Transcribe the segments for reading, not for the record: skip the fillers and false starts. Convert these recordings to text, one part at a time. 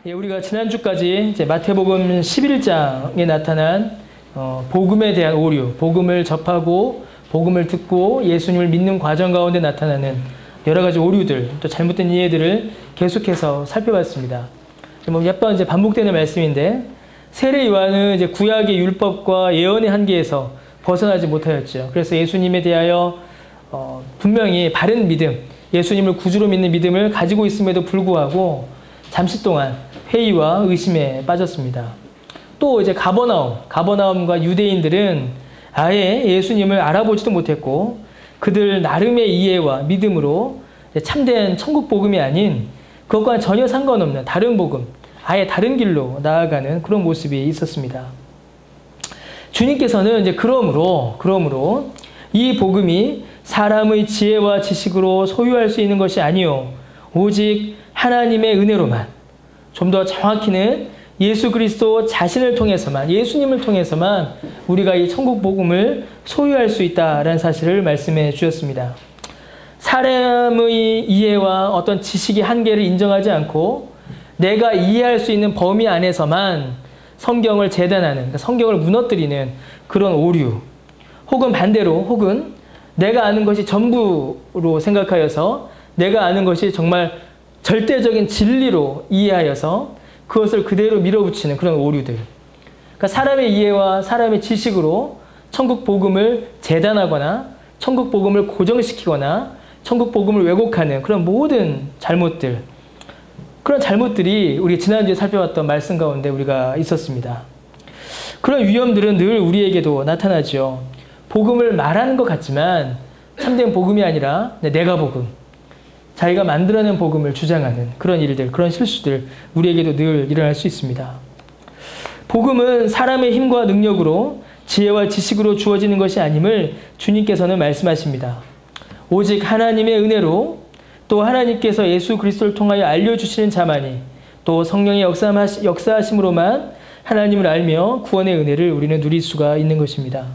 우리가 지난주까지 이제 마태복음 11장에 나타난 복음에 대한 오류, 복음을 접하고 복음을 듣고 예수님을 믿는 과정 가운데 나타나는 여러 가지 오류들, 또 잘못된 이해들을 계속해서 살펴봤습니다. 몇 번 이제 반복되는 말씀인데, 세례 요한은 이제 구약의 율법과 예언의 한계에서 벗어나지 못하였죠. 그래서 예수님에 대하여 분명히 바른 믿음, 예수님을 구주로 믿는 믿음을 가지고 있음에도 불구하고 잠시 동안 회의와 의심에 빠졌습니다. 또 이제 가버나움과 유대인들은 아예 예수님을 알아보지도 못했고, 그들 나름의 이해와 믿음으로 참된 천국 복음이 아닌 그것과 전혀 상관없는 다른 복음, 아예 다른 길로 나아가는 그런 모습이 있었습니다. 주님께서는 이제 그러므로 이 복음이 사람의 지혜와 지식으로 소유할 수 있는 것이 아니요 오직 하나님의 은혜로만, 좀 더 정확히는 예수 그리스도 자신을 통해서만, 예수님을 통해서만 우리가 이 천국 복음을 소유할 수 있다라는 사실을 말씀해 주셨습니다. 사람의 이해와 어떤 지식의 한계를 인정하지 않고 내가 이해할 수 있는 범위 안에서만 성경을 재단하는, 그러니까 성경을 무너뜨리는 그런 오류, 혹은 반대로, 혹은 내가 아는 것이 전부로 생각하여서 내가 아는 것이 정말 절대적인 진리로 이해하여서 그것을 그대로 밀어붙이는 그런 오류들. 그러니까 사람의 이해와 사람의 지식으로 천국 복음을 재단하거나 천국 복음을 고정시키거나 천국 복음을 왜곡하는 그런 모든 잘못들, 그런 잘못들이 우리 지난주에 살펴봤던 말씀 가운데 우리가 있었습니다. 그런 위험들은 늘 우리에게도 나타나죠. 복음을 말하는 것 같지만 참된 복음이 아니라 내가 복음, 자기가 만들어낸 복음을 주장하는 그런 일들, 그런 실수들 우리에게도 늘 일어날 수 있습니다. 복음은 사람의 힘과 능력으로, 지혜와 지식으로 주어지는 것이 아님을 주님께서는 말씀하십니다. 오직 하나님의 은혜로, 또 하나님께서 예수 그리스도를 통하여 알려주시는 자만이, 또 성령의 역사하심으로만 하나님을 알며 구원의 은혜를 우리는 누릴 수가 있는 것입니다.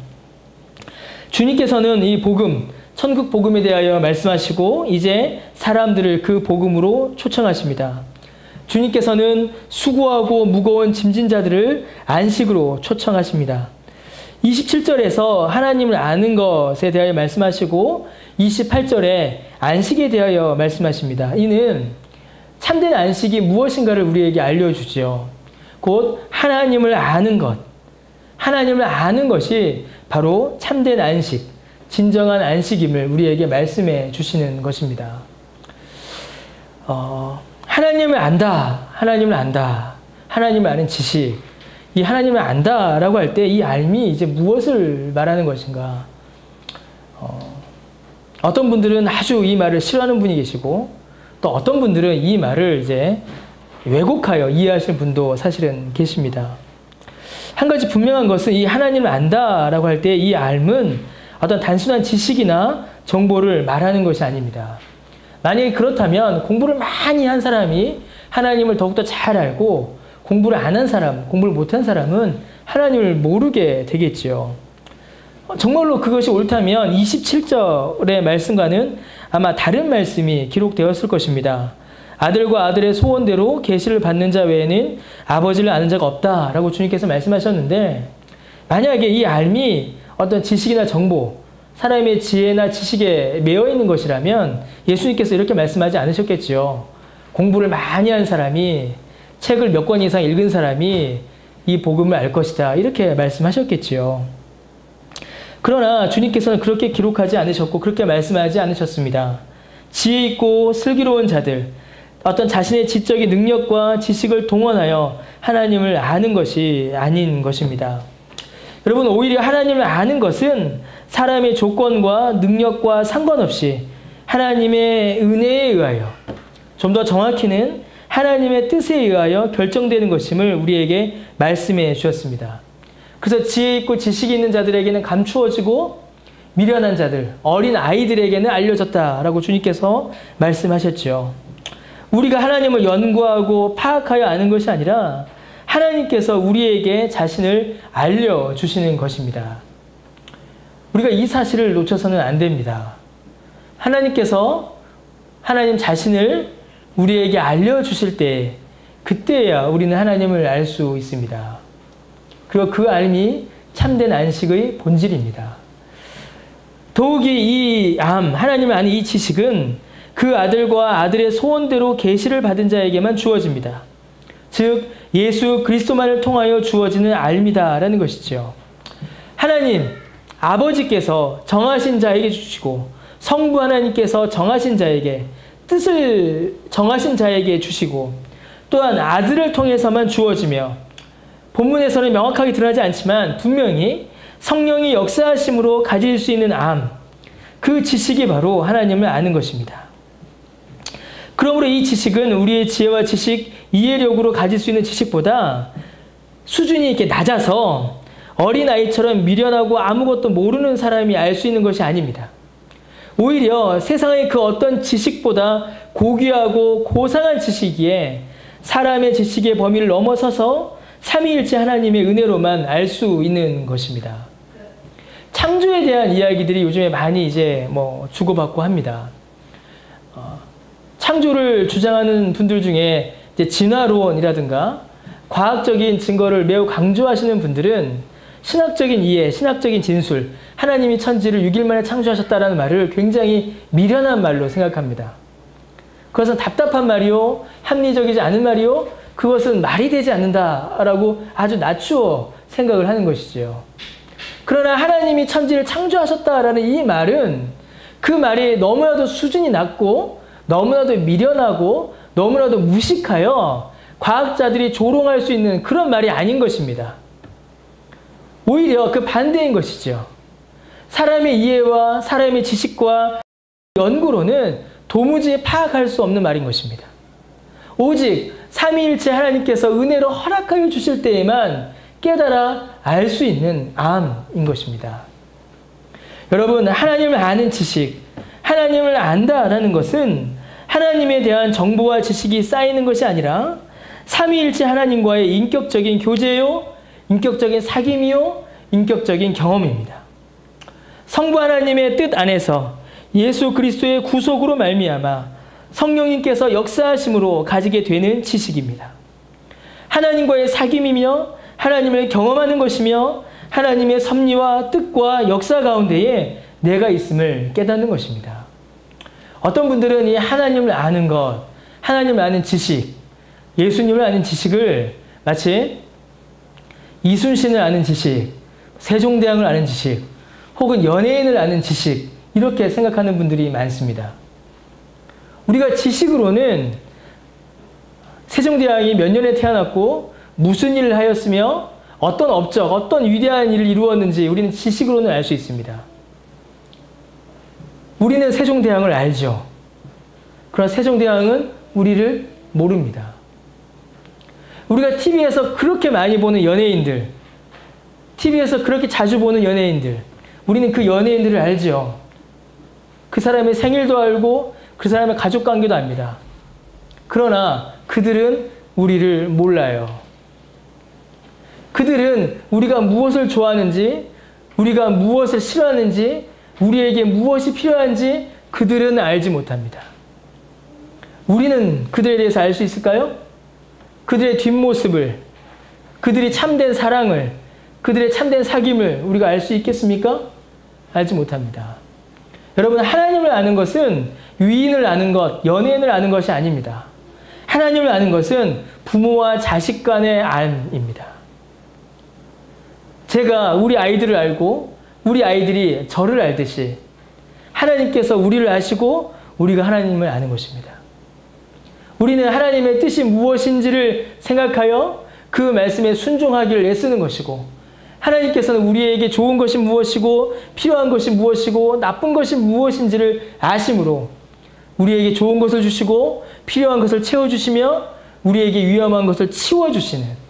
주님께서는 이 복음, 천국 복음에 대하여 말씀하시고 이제 사람들을 그 복음으로 초청하십니다. 주님께서는 수고하고 무거운 짐진 자들을 안식으로 초청하십니다. 27절에서 하나님을 아는 것에 대하여 말씀하시고 28절에 안식에 대하여 말씀하십니다. 이는 참된 안식이 무엇인가를 우리에게 알려주지요. 곧 하나님을 아는 것, 하나님을 아는 것이 바로 참된 안식, 진정한 안식임을 우리에게 말씀해 주시는 것입니다. 하나님을 안다, 하나님을 아는 지식, 이 하나님을 안다라고 할 때 이 알미 이제 무엇을 말하는 것인가? 어떤 분들은 아주 이 말을 싫어하는 분이 계시고, 또 어떤 분들은 이 말을 이제 왜곡하여 이해하시는 분도 사실은 계십니다. 한 가지 분명한 것은 이 하나님을 안다라고 할 때 이 알은 어떤 단순한 지식이나 정보를 말하는 것이 아닙니다. 만약에 그렇다면 공부를 많이 한 사람이 하나님을 더욱더 잘 알고 공부를 안 한 사람, 공부를 못한 사람은 하나님을 모르게 되겠지요. 정말로 그것이 옳다면 27절의 말씀과는 아마 다른 말씀이 기록되었을 것입니다. 아들과 아들의 소원대로 계시를 받는 자 외에는 아버지를 아는 자가 없다라고 주님께서 말씀하셨는데, 만약에 이 알미 어떤 지식이나 정보, 사람의 지혜나 지식에 매여 있는 것이라면 예수님께서 이렇게 말씀하지 않으셨겠지요. 공부를 많이 한 사람이, 책을 몇 권 이상 읽은 사람이 이 복음을 알 것이다, 이렇게 말씀하셨겠지요. 그러나 주님께서는 그렇게 기록하지 않으셨고 그렇게 말씀하지 않으셨습니다. 지혜 있고 슬기로운 자들, 어떤 자신의 지적인 능력과 지식을 동원하여 하나님을 아는 것이 아닌 것입니다. 여러분, 오히려 하나님을 아는 것은 사람의 조건과 능력과 상관없이 하나님의 은혜에 의하여, 좀 더 정확히는 하나님의 뜻에 의하여 결정되는 것임을 우리에게 말씀해 주셨습니다. 그래서 지혜 있고 지식이 있는 자들에게는 감추어지고 미련한 자들, 어린 아이들에게는 알려졌다라고 주님께서 말씀하셨죠. 우리가 하나님을 연구하고 파악하여 아는 것이 아니라 하나님께서 우리에게 자신을 알려주시는 것입니다. 우리가 이 사실을 놓쳐서는 안 됩니다. 하나님께서 하나님 자신을 우리에게 알려주실 때 그때야 우리는 하나님을 알 수 있습니다. 그리고 그 알미 참된 안식의 본질입니다. 더욱이 이 하나님을 아는 이 지식은 그 아들과 아들의 소원대로 계시를 받은 자에게만 주어집니다. 즉 예수 그리스도만을 통하여 주어지는 알미다라는 것이죠. 하나님 아버지께서 정하신 자에게 주시고 성부 하나님께서 정하신 자에게 뜻을 정하신 자에게 주시고 또한 아들을 통해서만 주어지며 본문에서는 명확하게 드러나지 않지만 분명히 성령이 역사하심으로 가질 수 있는 그 지식이 바로 하나님을 아는 것입니다. 그러므로 이 지식은 우리의 지혜와 지식, 이해력으로 가질 수 있는 지식보다 수준이 이렇게 낮아서 어린아이처럼 미련하고 아무것도 모르는 사람이 알 수 있는 것이 아닙니다. 오히려 세상의 그 어떤 지식보다 고귀하고 고상한 지식이기에 사람의 지식의 범위를 넘어서서 삼위일체 하나님의 은혜로만 알 수 있는 것입니다. 창조에 대한 이야기들이 요즘에 많이 이제 주고받고 합니다. 창조를 주장하는 분들 중에 이제 진화론이라든가 과학적인 증거를 매우 강조하시는 분들은 신학적인 이해, 신학적인 진술, 하나님이 천지를 6일 만에 창조하셨다라는 말을 굉장히 미련한 말로 생각합니다. 그것은 답답한 말이요, 합리적이지 않은 말이요, 그것은 말이 되지 않는다라고 아주 낮추어 생각을 하는 것이지요. 그러나 하나님이 천지를 창조하셨다라는 이 말은 그 말이 너무나도 수준이 낮고 너무나도 미련하고 너무나도 무식하여 과학자들이 조롱할 수 있는 그런 말이 아닌 것입니다. 오히려 그 반대인 것이죠. 사람의 이해와 사람의 지식과 연구로는 도무지 파악할 수 없는 말인 것입니다. 오직 삼위일체 하나님께서 은혜로 허락하여 주실 때에만 깨달아 알 수 있는 암인 것입니다. 여러분, 하나님을 아는 지식, 하나님을 안다라는 것은 하나님에 대한 정보와 지식이 쌓이는 것이 아니라 삼위일체 하나님과의 인격적인 교제요, 인격적인 사귐이요, 인격적인 경험입니다. 성부 하나님의 뜻 안에서 예수 그리스도의 구속으로 말미암아 성령님께서 역사하심으로 가지게 되는 지식입니다. 하나님과의 사귐이며 하나님을 경험하는 것이며 하나님의 섭리와 뜻과 역사 가운데에 내가 있음을 깨닫는 것입니다. 어떤 분들은 이 하나님을 아는 것, 하나님을 아는 지식, 예수님을 아는 지식을 마치 이순신을 아는 지식, 세종대왕을 아는 지식, 혹은 연예인을 아는 지식, 이렇게 생각하는 분들이 많습니다. 우리가 지식으로는 세종대왕이 몇 년에 태어났고 무슨 일을 하였으며 어떤 업적, 어떤 위대한 일을 이루었는지 우리는 지식으로는 알 수 있습니다. 우리는 세종대왕을 알죠. 그러나 세종대왕은 우리를 모릅니다. 우리가 TV에서 그렇게 많이 보는 연예인들, TV에서 그렇게 자주 보는 연예인들, 우리는 그 연예인들을 알죠. 그 사람의 생일도 알고 그 사람의 가족관계도 압니다. 그러나 그들은 우리를 몰라요. 그들은 우리가 무엇을 좋아하는지, 우리가 무엇을 싫어하는지, 우리에게 무엇이 필요한지 그들은 알지 못합니다. 우리는 그들에 대해서 알 수 있을까요? 그들의 뒷모습을, 그들이 참된 사랑을, 그들의 참된 사귐을 우리가 알 수 있겠습니까? 알지 못합니다. 여러분, 하나님을 아는 것은 위인을 아는 것, 연예인을 아는 것이 아닙니다. 하나님을 아는 것은 부모와 자식 간의 알입니다. 제가 우리 아이들을 알고 우리 아이들이 저를 알듯이 하나님께서 우리를 아시고 우리가 하나님을 아는 것입니다. 우리는 하나님의 뜻이 무엇인지를 생각하여 그 말씀에 순종하기를 애쓰는 것이고, 하나님께서는 우리에게 좋은 것이 무엇이고 필요한 것이 무엇이고 나쁜 것이 무엇인지를 아심으로 우리에게 좋은 것을 주시고 필요한 것을 채워주시며 우리에게 위험한 것을 치워주시는,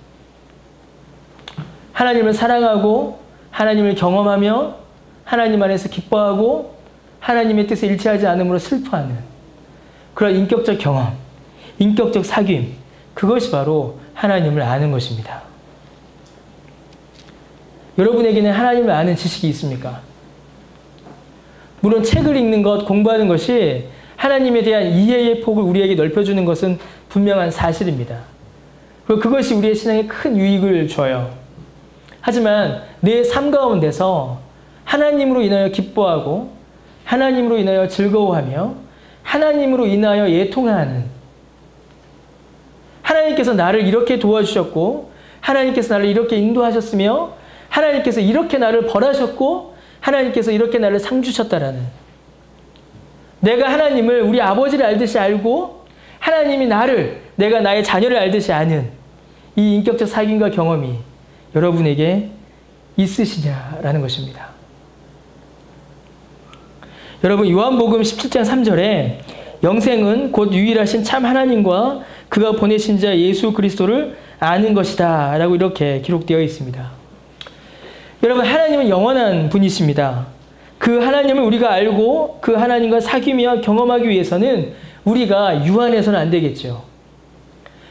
하나님을 사랑하고 하나님을 경험하며 하나님 안에서 기뻐하고 하나님의 뜻에 일치하지 않음으로 슬퍼하는 그런 인격적 경험, 인격적 사귐, 그것이 바로 하나님을 아는 것입니다. 여러분에게는 하나님을 아는 지식이 있습니까? 물론 책을 읽는 것, 공부하는 것이 하나님에 대한 이해의 폭을 우리에게 넓혀주는 것은 분명한 사실입니다. 그리고 그것이 우리의 신앙에 큰 유익을 줘요. 하지만 내 삶 가운데서 하나님으로 인하여 기뻐하고 하나님으로 인하여 즐거워하며 하나님으로 인하여 애통하는, 하나님께서 나를 이렇게 도와주셨고 하나님께서 나를 이렇게 인도하셨으며 하나님께서 이렇게 나를 벌하셨고 하나님께서 이렇게 나를 상 주셨다라는, 내가 하나님을 우리 아버지를 알듯이 알고 하나님이 나를, 내가 나의 자녀를 알듯이 아는 이 인격적 사귐과 경험이 여러분에게 있으시냐라는 것입니다. 여러분, 요한복음 17장 3절에 영생은 곧 유일하신 참 하나님과 그가 보내신 자 예수 그리스도를 아는 것이다 라고 이렇게 기록되어 있습니다. 여러분, 하나님은 영원한 분이십니다. 그 하나님을 우리가 알고 그 하나님과 사귀며 경험하기 위해서는 우리가 유한해서는 안 되겠죠.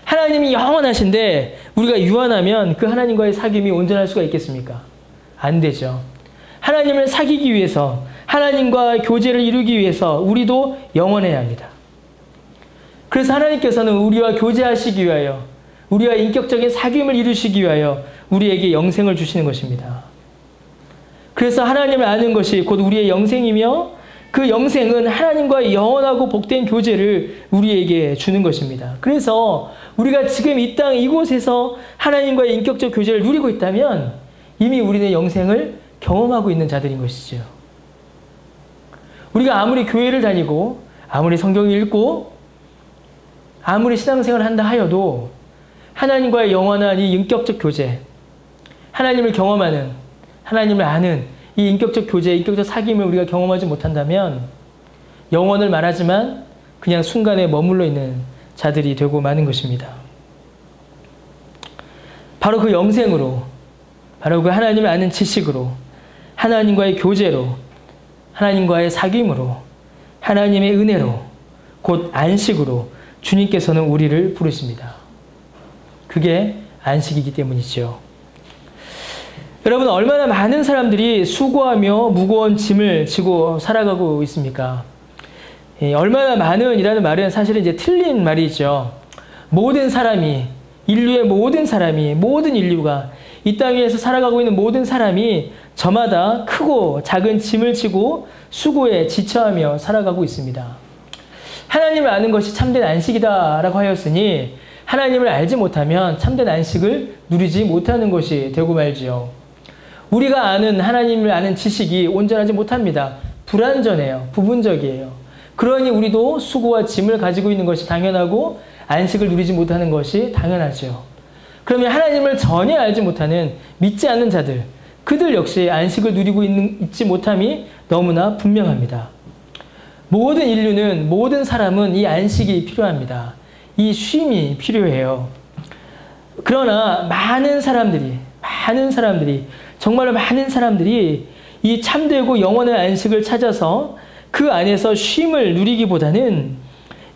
하나님이 영원하신데 우리가 유한하면 그 하나님과의 사귐이 온전할 수가 있겠습니까? 안 되죠. 하나님을 사귀기 위해서, 하나님과 교제를 이루기 위해서 우리도 영원해야 합니다. 그래서 하나님께서는 우리와 교제하시기 위하여, 우리와 인격적인 사귐을 이루시기 위하여 우리에게 영생을 주시는 것입니다. 그래서 하나님을 아는 것이 곧 우리의 영생이며 그 영생은 하나님과의 영원하고 복된 교제를 우리에게 주는 것입니다. 그래서 우리가 지금 이 땅 이곳에서 하나님과의 인격적 교제를 누리고 있다면 이미 우리는 영생을 경험하고 있는 자들인 것이죠. 우리가 아무리 교회를 다니고 아무리 성경을 읽고 아무리 신앙생활을 한다 하여도 하나님과의 영원한 이 인격적 교제, 하나님을 경험하는, 하나님을 아는 이 인격적 교제, 인격적 사귐을 우리가 경험하지 못한다면 영원을 말하지만 그냥 순간에 머물러 있는 자들이 되고 마는 것입니다. 바로 그 영생으로, 바로 그 하나님을 아는 지식으로, 하나님과의 교제로, 하나님과의 사귐으로, 하나님의 은혜로, 곧 안식으로 주님께서는 우리를 부르십니다. 그게 안식이기 때문이죠. 여러분, 얼마나 많은 사람들이 수고하며 무거운 짐을 지고 살아가고 있습니까? 얼마나 많은 이라는 말은 사실은 이제 틀린 말이죠. 모든 사람이, 인류의 모든 사람이, 모든 인류가, 이 땅 위에서 살아가고 있는 모든 사람이 저마다 크고 작은 짐을 지고 수고에 지쳐하며 살아가고 있습니다. 하나님을 아는 것이 참된 안식이다라고 하였으니 하나님을 알지 못하면 참된 안식을 누리지 못하는 것이 되고 말지요. 우리가 아는 하나님을 아는 지식이 온전하지 못합니다. 불완전해요. 부분적이에요. 그러니 우리도 수고와 짐을 가지고 있는 것이 당연하고 안식을 누리지 못하는 것이 당연하죠. 그러면 하나님을 전혀 알지 못하는 믿지 않는 자들, 그들 역시 안식을 누리고 있지 못함이 너무나 분명합니다. 모든 인류는, 모든 사람은 이 안식이 필요합니다. 이 쉼이 필요해요. 그러나 많은 사람들이 정말로 많은 사람들이 이 참되고 영원한 안식을 찾아서 그 안에서 쉼을 누리기보다는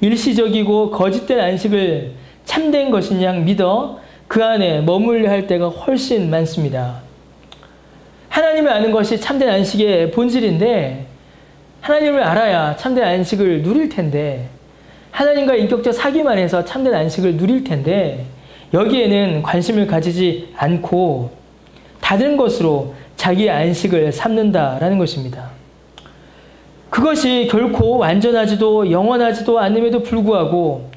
일시적이고 거짓된 안식을 참된 것인 양 믿어 그 안에 머물려 할 때가 훨씬 많습니다. 하나님을 아는 것이 참된 안식의 본질인데 하나님을 알아야 참된 안식을 누릴 텐데, 하나님과 인격적 사귐 안에서 참된 안식을 누릴 텐데 여기에는 관심을 가지지 않고 다른 것으로 자기의 안식을 삼는다라는 것입니다. 그것이 결코 완전하지도 영원하지도 않음에도 불구하고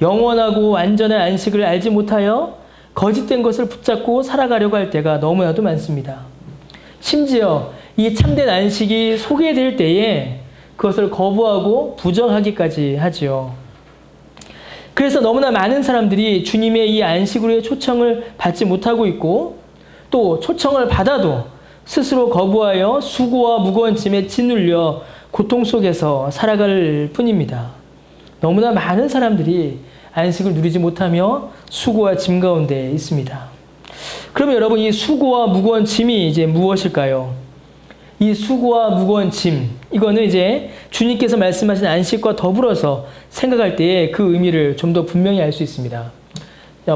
영원하고 완전한 안식을 알지 못하여 거짓된 것을 붙잡고 살아가려고 할 때가 너무나도 많습니다. 심지어 이 참된 안식이 소개될 때에 그것을 거부하고 부정하기까지 하지요. 그래서 너무나 많은 사람들이 주님의 이 안식으로의 초청을 받지 못하고 있고 또 초청을 받아도 스스로 거부하여 수고와 무거운 짐에 짓눌려 고통 속에서 살아갈 뿐입니다. 너무나 많은 사람들이 안식을 누리지 못하며 수고와 짐 가운데 있습니다. 그러면 여러분, 이 수고와 무거운 짐이 이제 무엇일까요? 이 수고와 무거운 짐, 이거는 이제 주님께서 말씀하신 안식과 더불어서 생각할 때에 그 의미를 좀 더 분명히 알 수 있습니다.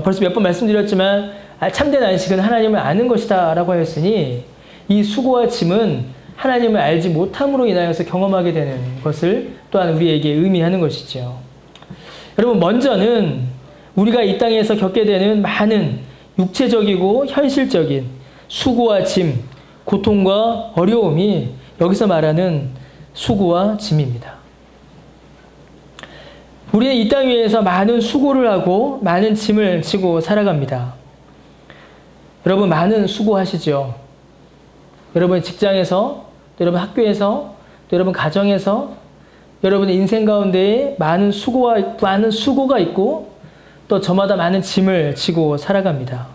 벌써 몇 번 말씀드렸지만 참된 안식은 하나님을 아는 것이다 라고 하였으니 이 수고와 짐은 하나님을 알지 못함으로 인하여서 경험하게 되는 것을 또한 우리에게 의미하는 것이죠. 여러분, 먼저는 우리가 이 땅에서 겪게 되는 많은 육체적이고 현실적인 수고와 짐, 고통과 어려움이 여기서 말하는 수고와 짐입니다. 우리는 이 땅 위에서 많은 수고를 하고 많은 짐을 지고 살아갑니다. 여러분 많은 수고하시죠? 여러분 직장에서, 여러분 학교에서, 여러분 가정에서, 여러분의 인생 가운데에 많은 수고가 있고 또 저마다 많은 짐을 지고 살아갑니다.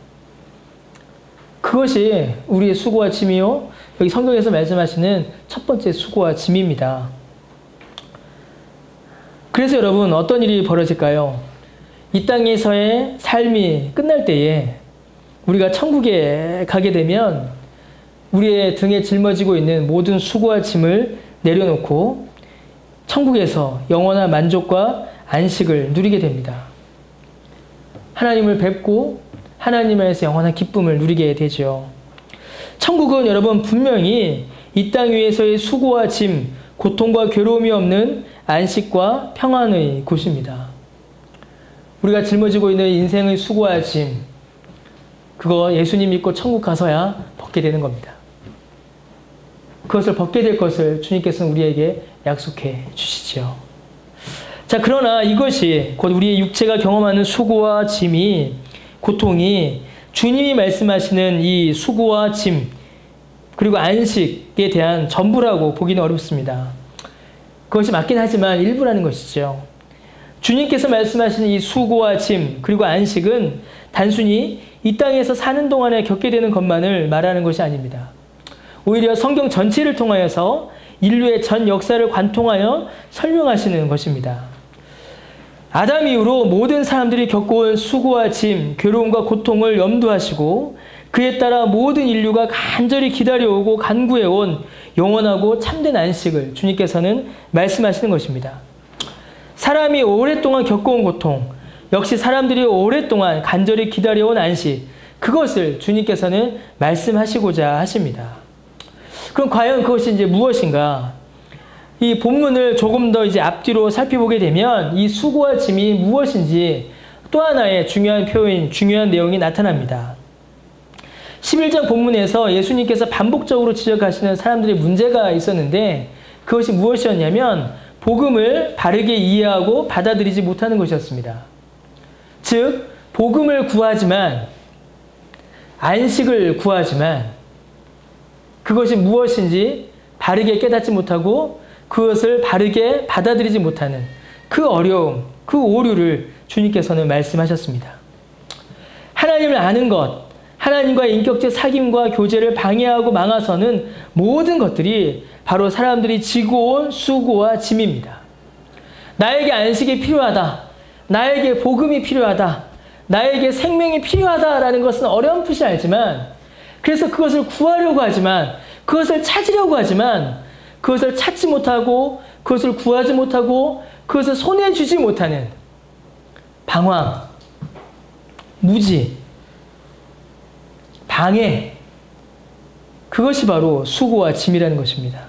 그것이 우리의 수고와 짐이요. 여기 성경에서 말씀하시는 첫 번째 수고와 짐입니다. 그래서 여러분 어떤 일이 벌어질까요? 이 땅에서의 삶이 끝날 때에 우리가 천국에 가게 되면 우리의 등에 짊어지고 있는 모든 수고와 짐을 내려놓고 천국에서 영원한 만족과 안식을 누리게 됩니다. 하나님을 뵙고 하나님에서 영원한 기쁨을 누리게 되죠. 천국은 여러분 분명히 이 땅 위에서의 수고와 짐, 고통과 괴로움이 없는 안식과 평안의 곳입니다. 우리가 짊어지고 있는 인생의 수고와 짐, 그거 예수님 믿고 천국 가서야 벗게 되는 겁니다. 그것을 벗게 될 것을 주님께서는 우리에게 약속해 주시죠. 자, 그러나 이것이 곧 우리의 육체가 경험하는 수고와 짐이, 고통이 주님이 말씀하시는 이 수고와 짐, 그리고 안식에 대한 전부라고 보기는 어렵습니다. 그것이 맞긴 하지만 일부라는 것이죠. 주님께서 말씀하시는 이 수고와 짐, 그리고 안식은 단순히 이 땅에서 사는 동안에 겪게 되는 것만을 말하는 것이 아닙니다. 오히려 성경 전체를 통하여서 인류의 전 역사를 관통하여 설명하시는 것입니다. 아담 이후로 모든 사람들이 겪어온 수고와 짐, 괴로움과 고통을 염두하시고 그에 따라 모든 인류가 간절히 기다려오고 간구해온 영원하고 참된 안식을 주님께서는 말씀하시는 것입니다. 사람이 오랫동안 겪어온 고통, 역시 사람들이 오랫동안 간절히 기다려온 안식, 그것을 주님께서는 말씀하시고자 하십니다. 그럼 과연 그것이 이제 무엇인가? 이 본문을 조금 더 이제 앞뒤로 살펴보게 되면 이 수고와 짐이 무엇인지 또 하나의 중요한 표현, 중요한 내용이 나타납니다. 11장 본문에서 예수님께서 반복적으로 지적하시는 사람들의 문제가 있었는데 그것이 무엇이었냐면 복음을 바르게 이해하고 받아들이지 못하는 것이었습니다. 즉, 복음을 구하지만, 안식을 구하지만 그것이 무엇인지 바르게 깨닫지 못하고 그것을 바르게 받아들이지 못하는 그 어려움, 그 오류를 주님께서는 말씀하셨습니다. 하나님을 아는 것, 하나님과의 인격적 사귐과 교제를 방해하고 망아서는 모든 것들이 바로 사람들이 지고 온 수고와 짐입니다. 나에게 안식이 필요하다. 나에게 복음이 필요하다. 나에게 생명이 필요하다라는 것은 어렴풋이 알지만, 그래서 그것을 구하려고 하지만, 그것을 찾으려고 하지만 그것을 찾지 못하고 그것을 구하지 못하고 그것을 손에 쥐지 못하는 방황, 무지, 방해, 그것이 바로 수고와 짐이라는 것입니다.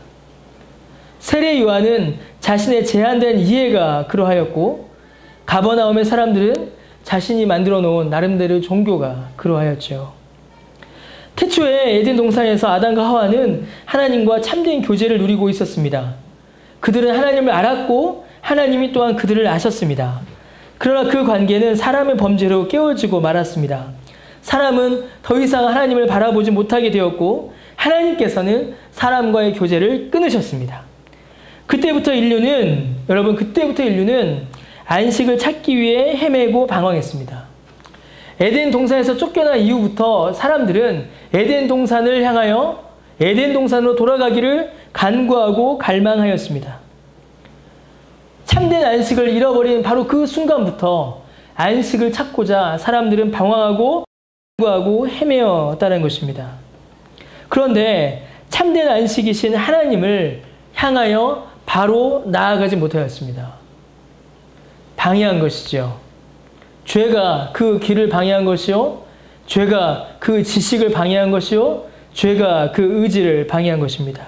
세례 요한은 자신의 제한된 이해가 그러하였고 가버나움의 사람들은 자신이 만들어 놓은 나름대로의 종교가 그러하였죠. 태초에 에덴 동산에서 아담과 하와는 하나님과 참된 교제를 누리고 있었습니다. 그들은 하나님을 알았고 하나님이 또한 그들을 아셨습니다. 그러나 그 관계는 사람의 범죄로 깨어지고 말았습니다. 사람은 더 이상 하나님을 바라보지 못하게 되었고 하나님께서는 사람과의 교제를 끊으셨습니다. 그때부터 인류는 안식을 찾기 위해 헤매고 방황했습니다. 에덴 동산에서 쫓겨난 이후부터 사람들은 에덴 동산을 향하여 에덴 동산으로 돌아가기를 간구하고 갈망하였습니다. 참된 안식을 잃어버린 바로 그 순간부터 안식을 찾고자 사람들은 방황하고 간구하고 헤매었다는 것입니다. 그런데 참된 안식이신 하나님을 향하여 바로 나아가지 못하였습니다. 방해한 것이죠. 죄가 그 길을 방해한 것이요. 죄가 그 지식을 방해한 것이요. 죄가 그 의지를 방해한 것입니다.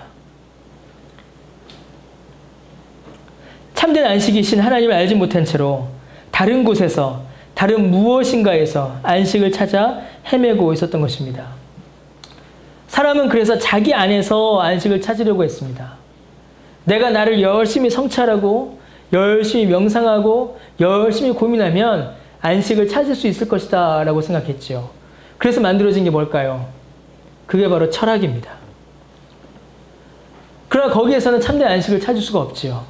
참된 안식이신 하나님을 알지 못한 채로 다른 곳에서 다른 무엇인가에서 안식을 찾아 헤매고 있었던 것입니다. 사람은 그래서 자기 안에서 안식을 찾으려고 했습니다. 내가 나를 열심히 성찰하고 열심히 명상하고 열심히 고민하면 안식을 찾을 수 있을 것이다 라고 생각했죠. 그래서 만들어진 게 뭘까요? 그게 바로 철학입니다. 그러나 거기에서는 참된 안식을 찾을 수가 없지요.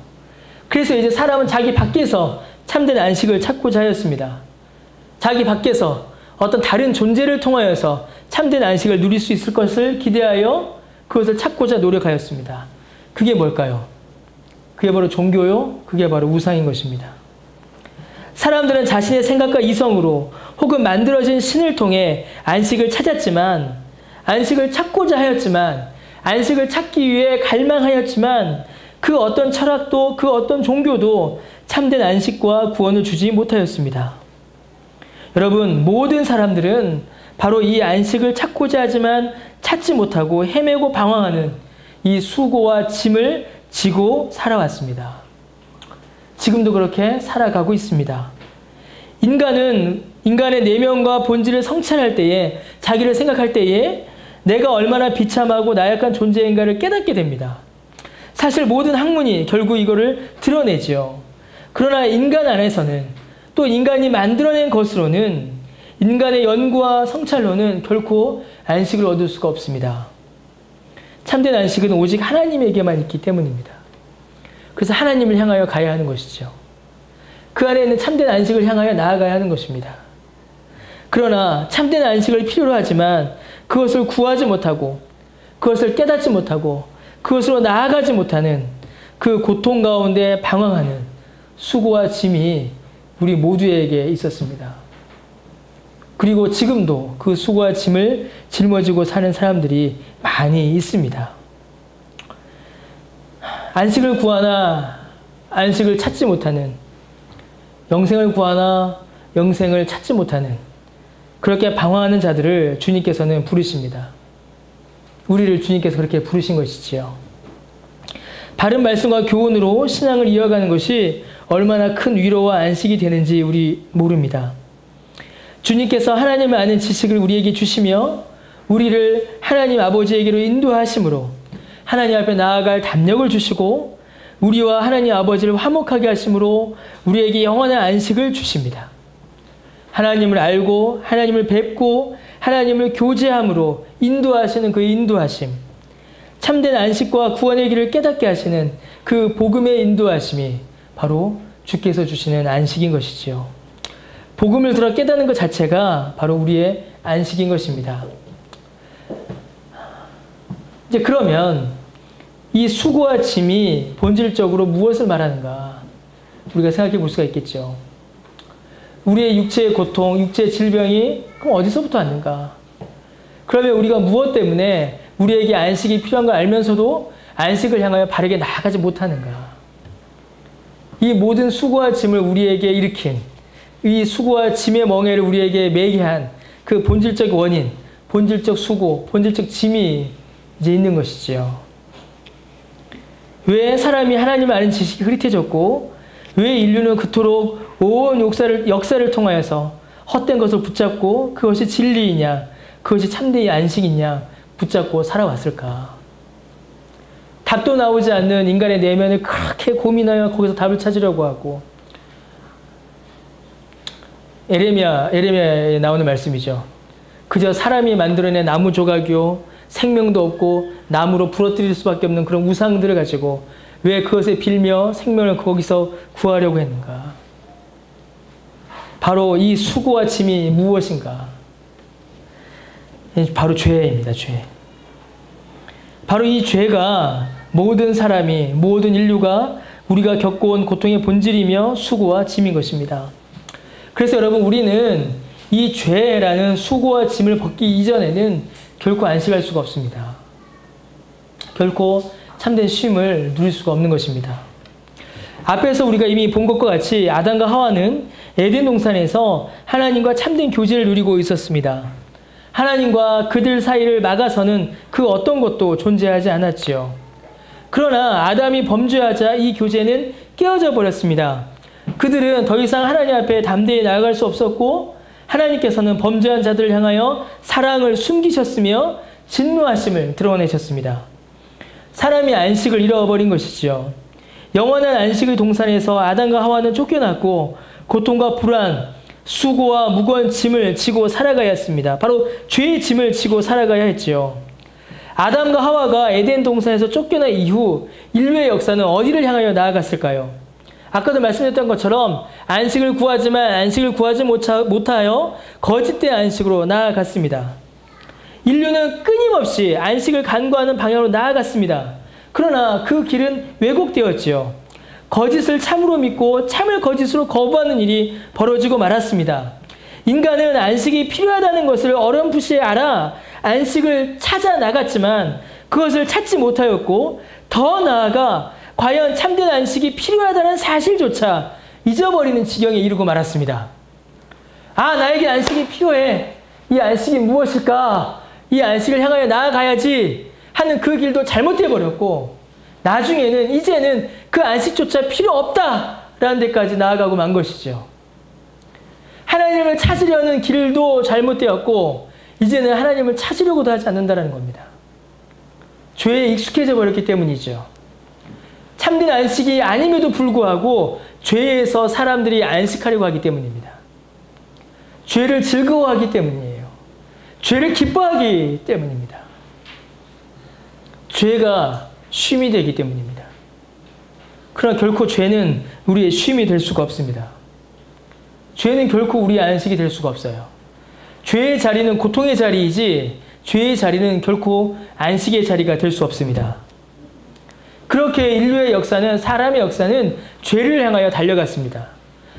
그래서 이제 사람은 자기 밖에서 참된 안식을 찾고자 하였습니다. 자기 밖에서 어떤 다른 존재를 통하여서 참된 안식을 누릴 수 있을 것을 기대하여 그것을 찾고자 노력하였습니다. 그게 뭘까요? 그게 바로 종교요? 그게 바로 우상인 것입니다. 사람들은 자신의 생각과 이성으로 혹은 만들어진 신을 통해 안식을 찾았지만, 안식을 찾고자 하였지만, 안식을 찾기 위해 갈망하였지만 그 어떤 철학도 그 어떤 종교도 참된 안식과 구원을 주지 못하였습니다. 여러분, 모든 사람들은 바로 이 안식을 찾고자 하지만 찾지 못하고 헤매고 방황하는 이 수고와 짐을 지고 살아왔습니다. 지금도 그렇게 살아가고 있습니다. 인간은 인간의 내면과 본질을 성찰할 때에, 자기를 생각할 때에 내가 얼마나 비참하고 나약한 존재인가를 깨닫게 됩니다. 사실 모든 학문이 결국 이거를 드러내지요. 그러나 인간 안에서는, 또 인간이 만들어낸 것으로는, 인간의 연구와 성찰로는 결코 안식을 얻을 수가 없습니다. 참된 안식은 오직 하나님에게만 있기 때문입니다. 그래서 하나님을 향하여 가야 하는 것이죠. 그 안에 있는 참된 안식을 향하여 나아가야 하는 것입니다. 그러나 참된 안식을 필요로 하지만 그것을 구하지 못하고, 그것을 깨닫지 못하고, 그것으로 나아가지 못하는 그 고통 가운데 방황하는 수고와 짐이 우리 모두에게 있었습니다. 그리고 지금도 그 수고와 짐을 짊어지고 사는 사람들이 많이 있습니다. 안식을 구하나 안식을 찾지 못하는, 영생을 구하나 영생을 찾지 못하는 그렇게 방황하는 자들을 주님께서는 부르십니다. 우리를 주님께서 그렇게 부르신 것이지요. 바른 말씀과 교훈으로 신앙을 이어가는 것이 얼마나 큰 위로와 안식이 되는지 우리 모릅니다. 주님께서 하나님을 아는 지식을 우리에게 주시며 우리를 하나님 아버지에게로 인도하심으로 하나님 앞에 나아갈 담력을 주시고 우리와 하나님 아버지를 화목하게 하심으로 우리에게 영원한 안식을 주십니다. 하나님을 알고 하나님을 뵙고 하나님을 교제함으로 인도하시는 그 인도하심, 참된 안식과 구원의 길을 깨닫게 하시는 그 복음의 인도하심이 바로 주께서 주시는 안식인 것이지요. 복음을 들어 깨닫는 것 자체가 바로 우리의 안식인 것입니다. 이제 그러면 이 수고와 짐이 본질적으로 무엇을 말하는가 우리가 생각해 볼 수가 있겠죠. 우리의 육체의 고통, 육체의 질병이 그럼 어디서부터 왔는가? 그러면 우리가 무엇 때문에 우리에게 안식이 필요한 걸 알면서도 안식을 향하여 바르게 나아가지 못하는가? 이 모든 수고와 짐을 우리에게 일으킨, 이 수고와 짐의 멍에를 우리에게 매게 한 그 본질적 원인, 본질적 수고, 본질적 짐이 이제 있는 것이지요. 왜 사람이 하나님을 아는 지식이 흐릿해졌고 왜 인류는 그토록 온 역사를 통하여서 헛된 것을 붙잡고 그것이 진리이냐, 그것이 참된 안식이냐 붙잡고 살아왔을까? 답도 나오지 않는 인간의 내면을 그렇게 고민하여 거기서 답을 찾으려고 하고, 에레미야에 나오는 말씀이죠. 그저 사람이 만들어낸 나무 조각이요, 생명도 없고 나무로 부러뜨릴 수밖에 없는 그런 우상들을 가지고 왜 그것에 빌며 생명을 거기서 구하려고 했는가? 바로 이 수고와 짐이 무엇인가? 바로 죄입니다. 죄. 바로 이 죄가 모든 사람이, 모든 인류가 우리가 겪어온 고통의 본질이며 수고와 짐인 것입니다. 그래서 여러분, 우리는 이 죄라는 수고와 짐을 벗기 이전에는 결코 안식할 수가 없습니다. 결코 참된 쉼을 누릴 수가 없는 것입니다. 앞에서 우리가 이미 본 것과 같이 아담과 하와는 에덴 동산에서 하나님과 참된 교제를 누리고 있었습니다. 하나님과 그들 사이를 막아서는 그 어떤 것도 존재하지 않았지요. 그러나 아담이 범죄하자 이 교제는 깨어져 버렸습니다. 그들은 더 이상 하나님 앞에 담대히 나아갈 수 없었고 하나님께서는 범죄한 자들을 향하여 사랑을 숨기셨으며 진노하심을 드러내셨습니다. 사람이 안식을 잃어버린 것이지요. 영원한 안식의 동산에서 아담과 하와는 쫓겨났고 고통과 불안, 수고와 무거운 짐을 지고 살아가야 했습니다. 바로 죄의 짐을 지고 살아가야 했지요. 아담과 하와가 에덴 동산에서 쫓겨난 이후 인류의 역사는 어디를 향하여 나아갔을까요? 아까도 말씀드렸던 것처럼 안식을 구하지만 안식을 구하지 못하여 거짓된 안식으로 나아갔습니다. 인류는 끊임없이 안식을 간구하는 방향으로 나아갔습니다. 그러나 그 길은 왜곡되었지요. 거짓을 참으로 믿고 참을 거짓으로 거부하는 일이 벌어지고 말았습니다. 인간은 안식이 필요하다는 것을 어렴풋이 알아 안식을 찾아 나갔지만 그것을 찾지 못하였고 더 나아가 과연 참된 안식이 필요하다는 사실조차 잊어버리는 지경에 이르고 말았습니다. 아, 나에게 안식이 필요해. 이 안식이 무엇일까? 이 안식을 향하여 나아가야지 하는 그 길도 잘못돼 버렸고 나중에는 이제는 그 안식조차 필요 없다라는 데까지 나아가고 만 것이죠. 하나님을 찾으려는 길도 잘못되었고 이제는 하나님을 찾으려고도 하지 않는다는 겁니다. 죄에 익숙해져 버렸기 때문이죠. 참된 안식이 아님에도 불구하고 죄에서 사람들이 안식하려고 하기 때문입니다. 죄를 즐거워하기 때문이에요. 죄를 기뻐하기 때문입니다. 죄가 쉼이 되기 때문입니다. 그러나 결코 죄는 우리의 쉼이 될 수가 없습니다. 죄는 결코 우리의 안식이 될 수가 없어요. 죄의 자리는 고통의 자리이지 죄의 자리는 결코 안식의 자리가 될 수 없습니다. 그렇게 인류의 역사는 사람의 역사는 죄를 향하여 달려갔습니다.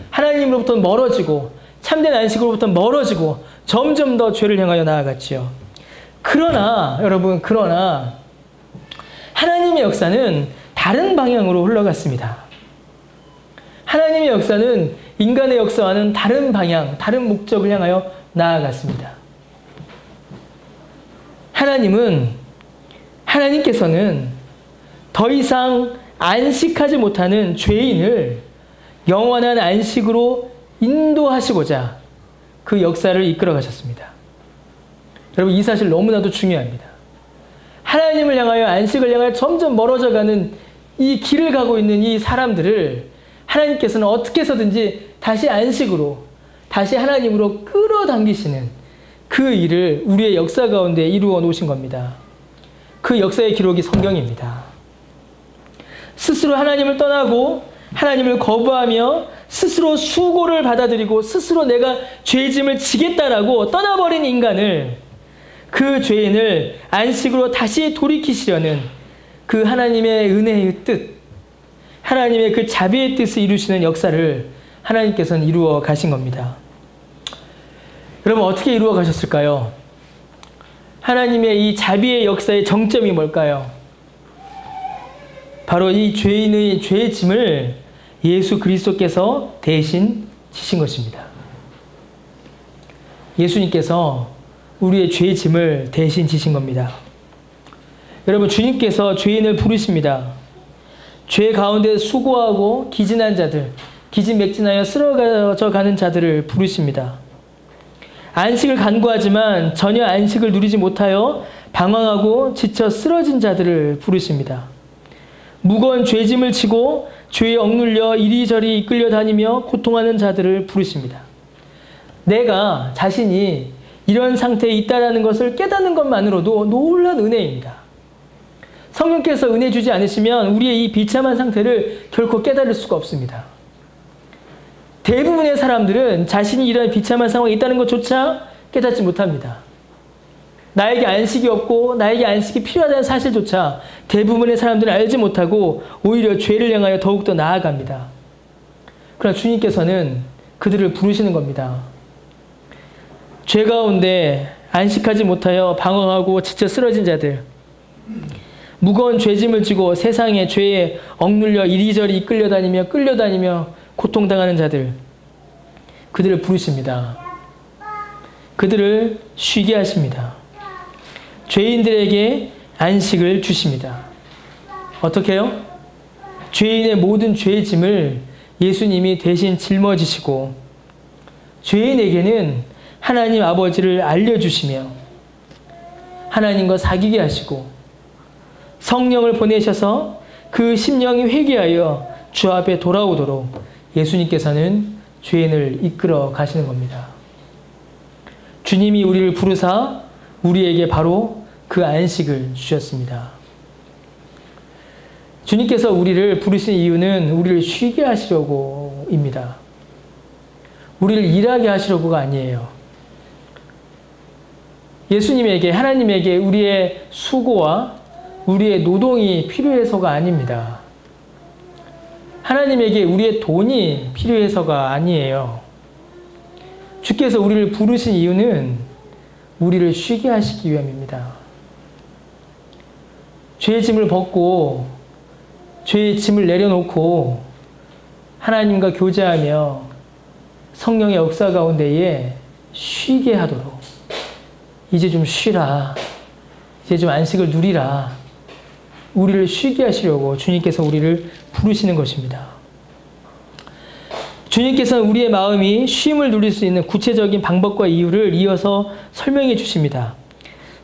하나님으로부터 멀어지고 참된 안식으로부터 멀어지고 점점 더 죄를 향하여 나아갔지요. 그러나 여러분 하나님의 역사는 다른 방향으로 흘러갔습니다. 하나님의 역사는 인간의 역사와는 다른 방향, 다른 목적을 향하여 나아갔습니다. 하나님께서는 더 이상 안식하지 못하는 죄인을 영원한 안식으로 인도하시고자 그 역사를 이끌어 가셨습니다. 여러분, 이 사실 너무나도 중요합니다. 하나님을 향하여 안식을 향하여 점점 멀어져가는 이 길을 가고 있는 이 사람들을 하나님께서는 어떻게 해서든지 다시 안식으로, 다시 하나님으로 끌어당기시는 그 일을 우리의 역사 가운데 이루어 놓으신 겁니다. 그 역사의 기록이 성경입니다. 스스로 하나님을 떠나고 하나님을 거부하며 스스로 수고를 받아들이고 스스로 내가 죄짐을 지겠다라고 떠나버린 인간을, 그 죄인을 안식으로 다시 돌이키시려는 그 하나님의 은혜의 뜻, 하나님의 그 자비의 뜻을 이루시는 역사를 하나님께서는 이루어 가신 겁니다. 여러분, 어떻게 이루어 가셨을까요? 하나님의 이 자비의 역사의 정점이 뭘까요? 바로 이 죄인의 죄의 짐을 예수 그리스도께서 대신 지신 것입니다. 예수님께서 우리의 죄의 짐을 대신 지신 겁니다. 여러분, 주님께서 죄인을 부르십니다. 죄 가운데 수고하고 기진한 자들, 기진맥진하여 쓰러져 가는 자들을 부르십니다. 안식을 간구하지만 전혀 안식을 누리지 못하여 방황하고 지쳐 쓰러진 자들을 부르십니다. 무거운 죄짐을 지고 죄에 억눌려 이리저리 이끌려 다니며 고통하는 자들을 부르십니다. 내가 자신이 이런 상태에 있다는 것을 깨닫는 것만으로도 놀라운 은혜입니다. 성령께서 은혜 주지 않으시면 우리의 이 비참한 상태를 결코 깨달을 수가 없습니다. 대부분의 사람들은 자신이 이런 비참한 상황에 있다는 것조차 깨닫지 못합니다. 나에게 안식이 없고 나에게 안식이 필요하다는 사실조차 대부분의 사람들은 알지 못하고 오히려 죄를 향하여 더욱더 나아갑니다. 그러나 주님께서는 그들을 부르시는 겁니다. 죄 가운데 안식하지 못하여 방황하고 지쳐 쓰러진 자들, 무거운 죄짐을 지고 세상의 죄에 억눌려 이리저리 이끌려다니며 끌려다니며 고통당하는 자들, 그들을 부르십니다. 그들을 쉬게 하십니다. 죄인들에게 안식을 주십니다. 어떻게 해요? 죄인의 모든 죄의 짐을 예수님이 대신 짊어지시고 죄인에게는 하나님 아버지를 알려주시며 하나님과 사귀게 하시고 성령을 보내셔서 그 심령이 회개하여 주 앞에 돌아오도록 예수님께서는 죄인을 이끌어 가시는 겁니다. 주님이 우리를 부르사 우리에게 바로 그 안식을 주셨습니다. 주님께서 우리를 부르신 이유는 우리를 쉬게 하시려고입니다. 우리를 일하게 하시려고가 아니에요. 예수님에게, 하나님에게 우리의 수고와 우리의 노동이 필요해서가 아닙니다. 하나님에게 우리의 돈이 필요해서가 아니에요. 주께서 우리를 부르신 이유는 우리를 쉬게 하시기 위함입니다. 죄의 짐을 벗고 죄의 짐을 내려놓고 하나님과 교제하며 성령의 역사 가운데에 쉬게 하도록 이제 좀 쉬라. 이제 좀 안식을 누리라. 우리를 쉬게 하시려고 주님께서 우리를 부르시는 것입니다. 주님께서는 우리의 마음이 쉼을 누릴 수 있는 구체적인 방법과 이유를 이어서 설명해 주십니다.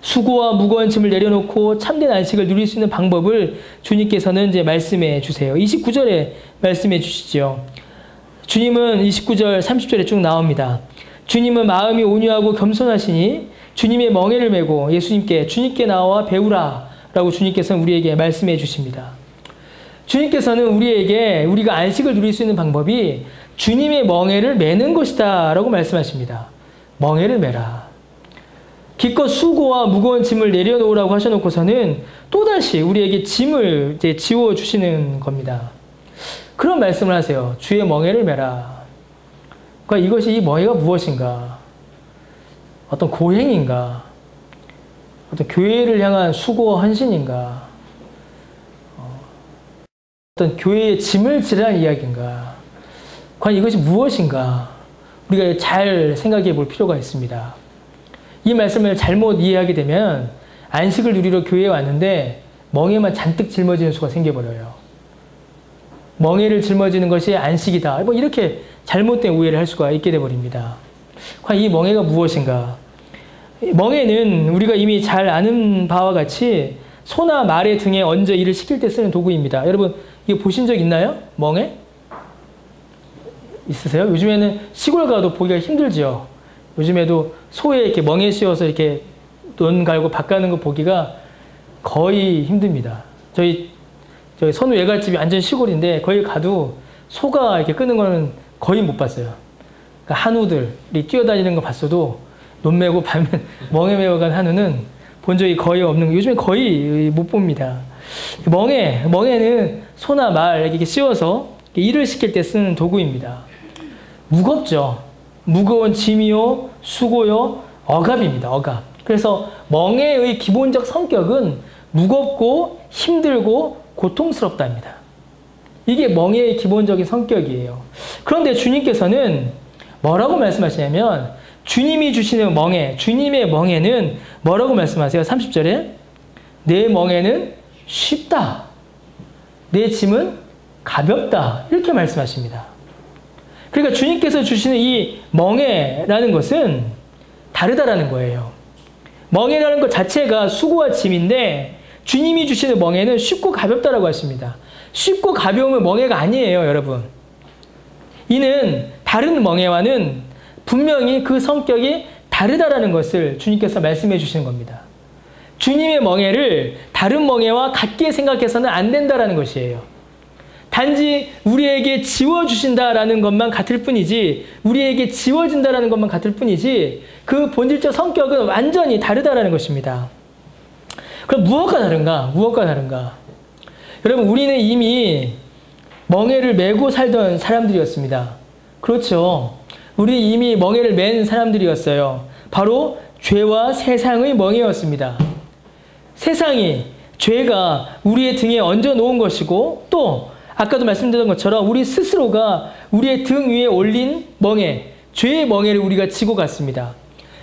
수고와 무거운 짐을 내려놓고 참된 안식을 누릴 수 있는 방법을 주님께서는 이제 말씀해 주세요. 29절에 말씀해 주시죠. 주님은 29절 30절에 쭉 나옵니다. 주님은 마음이 온유하고 겸손하시니 주님의 멍에를 메고 주님께 나와 배우라 라고 주님께서는 우리에게 말씀해 주십니다. 주님께서는 우리가 안식을 누릴 수 있는 방법이 주님의 멍에를 메는 것이다 라고 말씀하십니다. 멍에를 메라. 기껏 수고와 무거운 짐을 내려놓으라고 하셔놓고서는 또다시 우리에게 짐을 이제 지워주시는 겁니다. 그런 말씀을 하세요. 주의 멍에를 메라. 그러니까 이것이 이 멍에가 무엇인가? 어떤 고행인가? 어떤 교회를 향한 수고와 헌신인가? 어떤 교회의 짐을 지라는 이야기인가? 과연 이것이 무엇인가? 우리가 잘 생각해 볼 필요가 있습니다. 이 말씀을 잘못 이해하게 되면 안식을 누리러 교회에 왔는데 멍에만 잔뜩 짊어지는 수가 생겨버려요. 멍에를 짊어지는 것이 안식이다. 뭐 이렇게 잘못된 오해를 할 수가 있게 돼버립니다. 과연 이 멍에가 무엇인가? 멍에는 우리가 이미 잘 아는 바와 같이 소나 말의 등에 얹어 일을 시킬 때 쓰는 도구입니다. 여러분 이거 보신 적 있나요? 멍에? 있으세요? 요즘에는 시골 가도 보기가 힘들죠. 요즘에도 소에 이렇게 멍에 씌워서 이렇게 논 갈고 밭 가는 거 보기가 거의 힘듭니다. 저희 선우 외갓집이 완전 시골인데 거기 가도 소가 이렇게 끄는 거는 거의 못 봤어요. 그러니까 한우들이 뛰어다니는 거 봤어도 논 메고 멍에 메어간 한우는 본 적이 거의 없는 거 요즘에 거의 못 봅니다. 멍에는 소나 말 이렇게 씌워서 일을 시킬 때 쓰는 도구입니다. 무겁죠. 무거운 짐이요, 수고요, 억압입니다. 억압. 그래서 멍에의 기본적 성격은 무겁고 힘들고 고통스럽답니다. 이게 멍에의 기본적인 성격이에요. 그런데 주님께서는 뭐라고 말씀하시냐면 주님이 주시는 멍에, 주님의 멍에는 뭐라고 말씀하세요? 30절에 내 멍에는 쉽다. 내 짐은 가볍다. 이렇게 말씀하십니다. 그러니까 주님께서 주시는 이 멍에라는 것은 다르다라는 거예요. 멍에라는 것 자체가 수고와 짐인데 주님이 주시는 멍에는 쉽고 가볍다라고 하십니다. 쉽고 가벼우면 멍에가 아니에요, 여러분. 이는 다른 멍에와는 분명히 그 성격이 다르다라는 것을 주님께서 말씀해 주시는 겁니다. 주님의 멍에를 다른 멍에와 같게 생각해서는 안 된다라는 것이에요. 단지 우리에게 지워주신다라는 것만 같을 뿐이지 우리에게 지워진다라는 것만 같을 뿐이지 그 본질적 성격은 완전히 다르다라는 것입니다. 그럼 무엇과 다른가? 무엇과 다른가? 여러분 우리는 이미 멍에를 메고 살던 사람들이었습니다. 그렇죠. 우리 이미 멍에를 맨 사람들이었어요. 바로 죄와 세상의 멍에였습니다. 세상이 죄가 우리의 등에 얹어 놓은 것이고 또 아까도 말씀드린 것처럼 우리 스스로가 우리의 등 위에 올린 멍에, 죄의 멍에를 우리가 지고 갔습니다.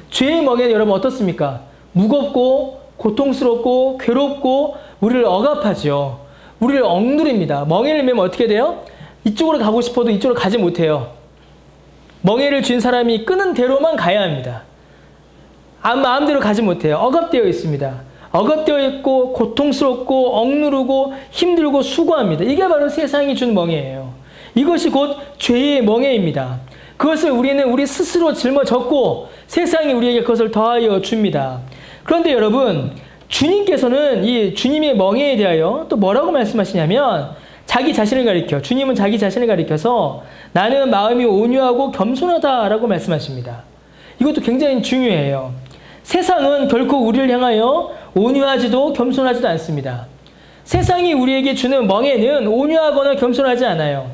죄의 멍에는 여러분 어떻습니까? 무겁고 고통스럽고 괴롭고 우리를 억압하죠. 우리를 억누릅니다. 멍에를 메면 어떻게 돼요? 이쪽으로 가고 싶어도 이쪽으로 가지 못해요. 멍에를 쥔 사람이 끄는 대로만 가야 합니다. 마음대로 가지 못해요. 억압되어 있습니다. 억압되어 있고 고통스럽고 억누르고 힘들고 수고합니다. 이게 바로 세상이 준 멍에예요. 이것이 곧 죄의 멍에입니다. 그것을 우리는 우리 스스로 짊어졌고 세상이 우리에게 그것을 더하여 줍니다. 그런데 여러분, 주님께서는 이 주님의 멍에에 대하여 또 뭐라고 말씀하시냐면 자기 자신을 가리켜, 주님은 자기 자신을 가리켜서 나는 마음이 온유하고 겸손하다라고 말씀하십니다. 이것도 굉장히 중요해요. 세상은 결코 우리를 향하여 온유하지도 겸손하지도 않습니다. 세상이 우리에게 주는 멍에는 온유하거나 겸손하지 않아요.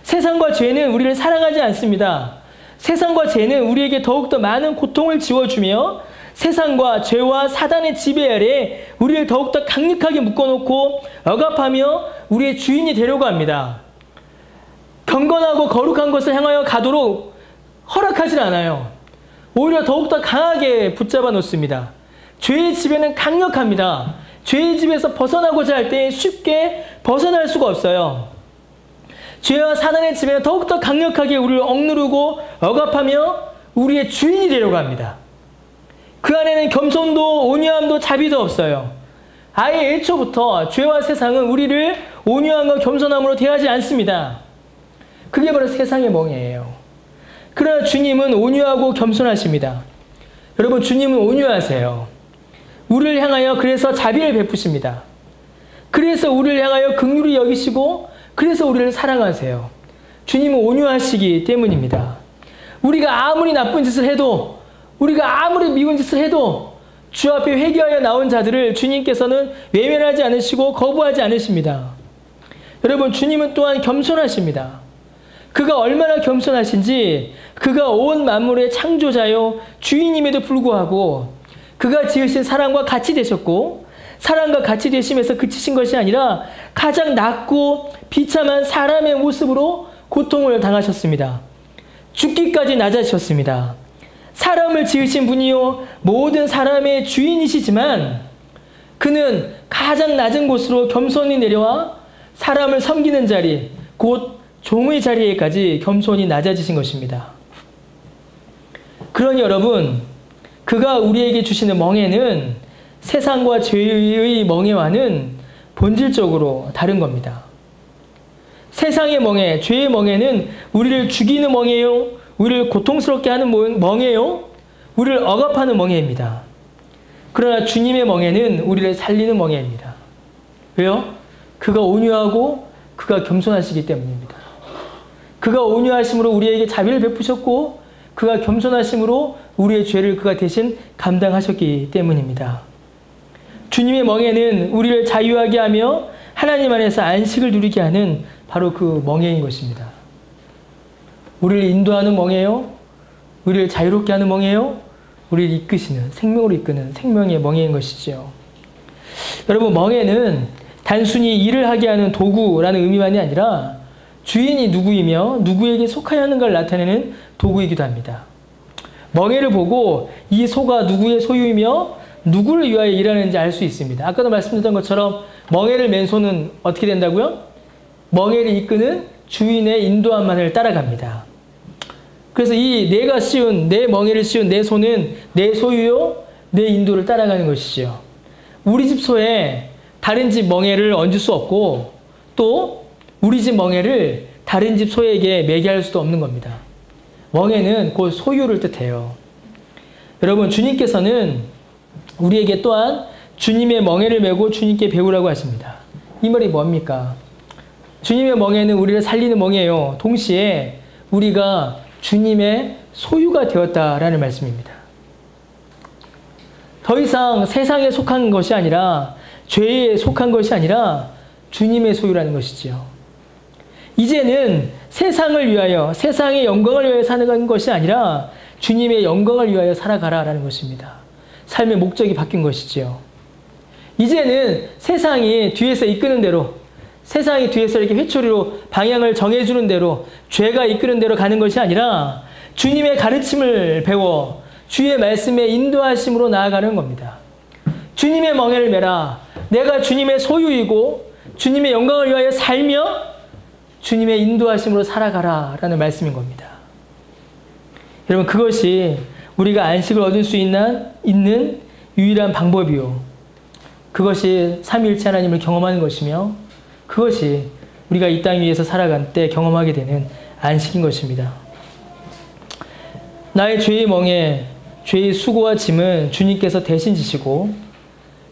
세상과 죄는 우리를 사랑하지 않습니다. 세상과 죄는 우리에게 더욱더 많은 고통을 지워주며 세상과 죄와 사단의 지배 아래 우리를 더욱더 강력하게 묶어놓고 억압하며 우리의 주인이 되려고 합니다. 경건하고 거룩한 것을 향하여 가도록 허락하지 않아요. 오히려 더욱더 강하게 붙잡아 놓습니다. 죄의 지배는 강력합니다. 죄의 집에서 벗어나고자 할 때 쉽게 벗어날 수가 없어요. 죄와 사단의 지배는 더욱더 강력하게 우리를 억누르고 억압하며 우리의 주인이 되려고 합니다. 그 안에는 겸손도 온유함도 자비도 없어요. 아예 애초부터 죄와 세상은 우리를 온유함과 겸손함으로 대하지 않습니다. 그게 바로 세상의 멍에예요. 그러나 주님은 온유하고 겸손하십니다. 여러분, 주님은 온유하세요. 우리를 향하여 그래서 자비를 베푸십니다. 그래서 우리를 향하여 긍휼히 여기시고 그래서 우리를 사랑하세요. 주님은 온유하시기 때문입니다. 우리가 아무리 나쁜 짓을 해도, 우리가 아무리 미운 짓을 해도 주 앞에 회개하여 나온 자들을 주님께서는 외면하지 않으시고 거부하지 않으십니다. 여러분, 주님은 또한 겸손하십니다. 그가 얼마나 겸손하신지, 그가 온 만물의 창조자요 주인임에도 불구하고 그가 지으신 사람과 같이 되셨고, 사람과 같이 되심에서 그치신 것이 아니라 가장 낮고 비참한 사람의 모습으로 고통을 당하셨습니다. 죽기까지 낮아지셨습니다. 사람을 지으신 분이요 모든 사람의 주인이시지만 그는 가장 낮은 곳으로 겸손히 내려와 사람을 섬기는 자리, 곧 종의 자리에까지 겸손히 낮아지신 것입니다. 그러니 여러분, 그가 우리에게 주시는 멍에는 세상과 죄의 멍에와는 본질적으로 다른 겁니다. 세상의 멍에, 죄의 멍에는 우리를 죽이는 멍에요, 우리를 고통스럽게 하는 멍에요, 우리를 억압하는 멍에입니다. 그러나 주님의 멍에는 우리를 살리는 멍에입니다. 왜요? 그가 온유하고 그가 겸손하시기 때문입니다. 그가 온유하심으로 우리에게 자비를 베푸셨고 그가 겸손하심으로 우리의 죄를 그가 대신 감당하셨기 때문입니다. 주님의 멍에는 우리를 자유하게 하며 하나님 안에서 안식을 누리게 하는 바로 그 멍에인 것입니다. 우리를 인도하는 멍에요? 우리를 자유롭게 하는 멍에요? 우리를 이끄시는, 생명으로 이끄는 생명의 멍에인 것이지요. 여러분, 멍에는 단순히 일을 하게 하는 도구라는 의미만이 아니라 주인이 누구이며 누구에게 속하여 하는가를 나타내는 도구이기도 합니다. 멍에를 보고 이 소가 누구의 소유이며 누구를 위하여 일하는지 알 수 있습니다. 아까도 말씀드렸던 것처럼 멍에를 맨 소는 어떻게 된다고요? 멍에를 이끄는 주인의 인도함만을 따라갑니다. 그래서 이 내가 씌운, 내 멍에를 씌운 내 소는 내 소유요, 내 인도를 따라가는 것이죠. 우리 집 소에 다른 집 멍에를 얹을 수 없고 또 우리 집 멍에를 다른 집 소에게 매개할 수도 없는 겁니다. 멍에는 곧 소유를 뜻해요. 여러분, 주님께서는 우리에게 또한 주님의 멍에를 메고 주님께 배우라고 하십니다. 이 말이 뭡니까? 주님의 멍에는 우리를 살리는 멍에요. 동시에 우리가 주님의 소유가 되었다라는 말씀입니다. 더 이상 세상에 속한 것이 아니라, 죄에 속한 것이 아니라 주님의 소유라는 것이지요. 이제는 세상을 위하여, 세상의 영광을 위하여 사는 것이 아니라 주님의 영광을 위하여 살아가라라는 것입니다. 삶의 목적이 바뀐 것이지요. 이제는 세상이 뒤에서 이끄는 대로, 세상이 뒤에서 이렇게 회초리로 방향을 정해주는 대로, 죄가 이끄는 대로 가는 것이 아니라 주님의 가르침을 배워 주의 말씀에 인도하심으로 나아가는 겁니다. 주님의 멍에를 메라. 내가 주님의 소유이고 주님의 영광을 위하여 살며 주님의 인도하심으로 살아가라라는 말씀인 겁니다. 여러분, 그것이 우리가 안식을 얻을 수 있는 유일한 방법이요. 그것이 삼위일체 하나님을 경험하는 것이며 그것이 우리가 이 땅 위에서 살아갈 때 경험하게 되는 안식인 것입니다. 나의 죄의 멍에 죄의 수고와 짐은 주님께서 대신 지시고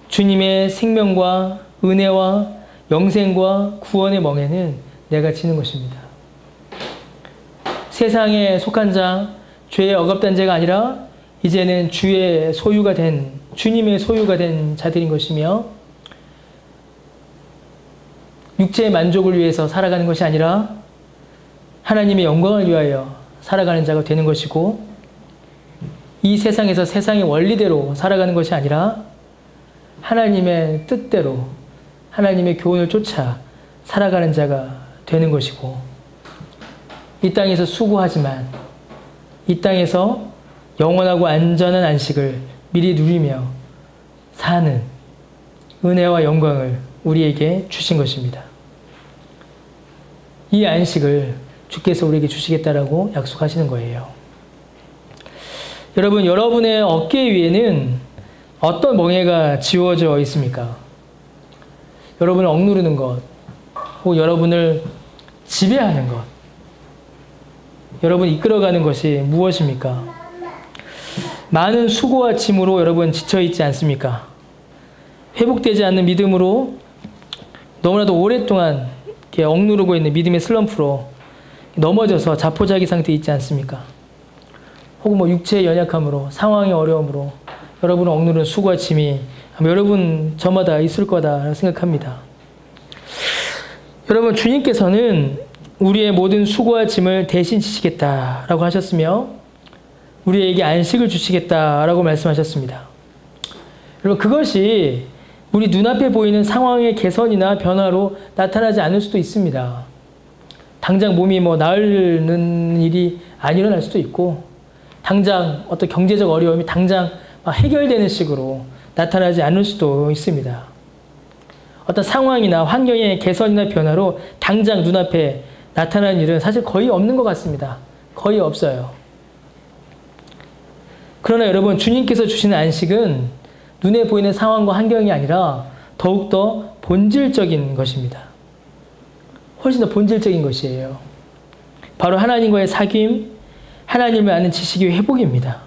주님의 생명과 은혜와 영생과 구원의 멍에는 내가 지는 것입니다. 세상에 속한 자, 죄의 억압된 자가 아니라 이제는 주의 소유가 된, 주님의 소유가 된 자들인 것이며 육체의 만족을 위해서 살아가는 것이 아니라 하나님의 영광을 위하여 살아가는 자가 되는 것이고 이 세상에서 세상의 원리대로 살아가는 것이 아니라 하나님의 뜻대로 하나님의 교훈을 쫓아 살아가는 자가 되는 것이고 이 땅에서 수고하지만 이 땅에서 영원하고 안전한 안식을 미리 누리며 사는 은혜와 영광을 우리에게 주신 것입니다. 이 안식을 주께서 우리에게 주시겠다라고 약속하시는 거예요. 여러분, 여러분의 어깨 위에는 어떤 멍에가 지워져 있습니까? 여러분을 억누르는 것, 혹은 여러분을 지배하는 것, 여러분을 이끌어가는 것이 무엇입니까? 많은 수고와 짐으로 여러분 지쳐있지 않습니까? 회복되지 않는 믿음으로 너무나도 오랫동안 이렇게 억누르고 있는 믿음의 슬럼프로 넘어져서 자포자기 상태에 있지 않습니까? 혹은 뭐 육체의 연약함으로, 상황의 어려움으로 여러분을 억누르는 수고와 짐이 아마 여러분 저마다 있을 거다 생각합니다. 여러분, 주님께서는 우리의 모든 수고와 짐을 대신 지시겠다라고 하셨으며 우리에게 안식을 주시겠다라고 말씀하셨습니다. 여러분, 그것이 우리 눈앞에 보이는 상황의 개선이나 변화로 나타나지 않을 수도 있습니다. 당장 몸이 뭐 나으는 일이 안 일어날 수도 있고 당장 어떤 경제적 어려움이 당장 해결되는 식으로 나타나지 않을 수도 있습니다. 어떤 상황이나 환경의 개선이나 변화로 당장 눈앞에 나타나는 일은 사실 거의 없는 것 같습니다. 거의 없어요. 그러나 여러분, 주님께서 주시는 안식은 눈에 보이는 상황과 환경이 아니라 더욱더 본질적인 것입니다. 훨씬 더 본질적인 것이에요. 바로 하나님과의 사귐, 하나님을 아는 지식의 회복입니다.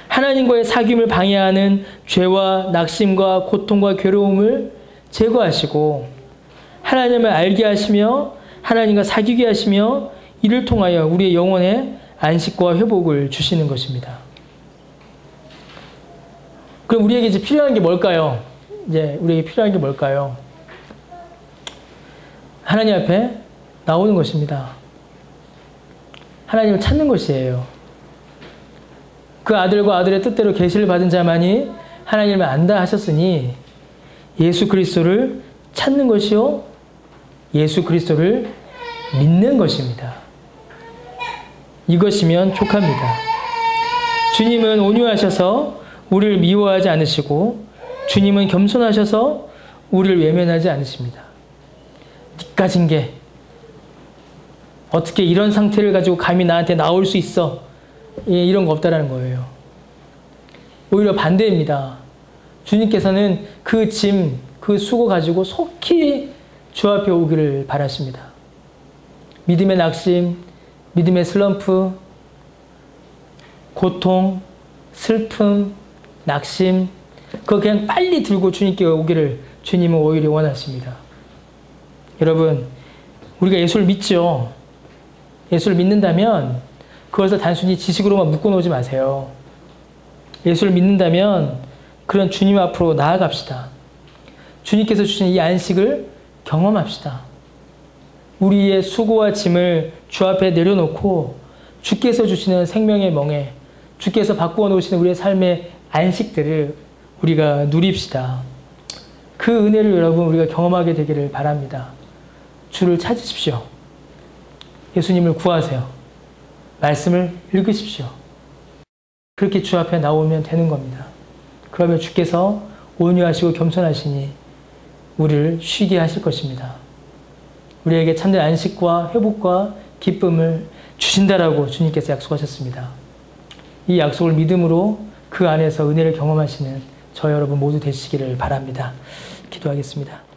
하나님과의 사귐을 방해하는 죄와 낙심과 고통과 괴로움을 제거하시고 하나님을 알게 하시며 하나님과 사귀게 하시며 이를 통하여 우리의 영혼의 안식과 회복을 주시는 것입니다. 그럼 우리에게 이제 필요한 게 뭘까요? 우리에게 필요한 게 뭘까요? 하나님 앞에 나오는 것입니다. 하나님을 찾는 것이에요. 그 아들과 아들의 뜻대로 계시를 받은 자만이 하나님을 안다 하셨으니 예수 그리스도를 찾는 것이요 예수 그리스도를 믿는 것입니다. 이것이면 족합니다. 주님은 온유하셔서 우리를 미워하지 않으시고 주님은 겸손하셔서 우리를 외면하지 않으십니다. 니 가진 게 어떻게 이런 상태를 가지고 감히 나한테 나올 수 있어? 이런 거 없다라는 거예요. 오히려 반대입니다. 주님께서는 그 짐, 그 수고 가지고 속히 주 앞에 오기를 바라십니다. 믿음의 낙심, 믿음의 슬럼프, 고통, 슬픔, 낙심, 그거 그냥 빨리 들고 주님께 오기를 주님은 오히려 원하십니다. 여러분, 우리가 예수를 믿죠. 예수를 믿는다면 그것을 단순히 지식으로만 묶어놓지 마세요. 예수를 믿는다면 그런 주님 앞으로 나아갑시다. 주님께서 주신 이 안식을 경험합시다. 우리의 수고와 짐을 주 앞에 내려놓고 주께서 주시는 생명의 멍에 주께서 바꾸어 놓으시는 우리의 삶의 안식들을 우리가 누립시다. 그 은혜를 여러분 우리가 경험하게 되기를 바랍니다. 주를 찾으십시오. 예수님을 구하세요. 말씀을 읽으십시오. 그렇게 주 앞에 나오면 되는 겁니다. 그러면 주께서 온유하시고 겸손하시니 우리를 쉬게 하실 것입니다. 우리에게 참된 안식과 회복과 기쁨을 주신다라고 주님께서 약속하셨습니다. 이 약속을 믿음으로 그 안에서 은혜를 경험하시는 저 여러분 모두 되시기를 바랍니다. 기도하겠습니다.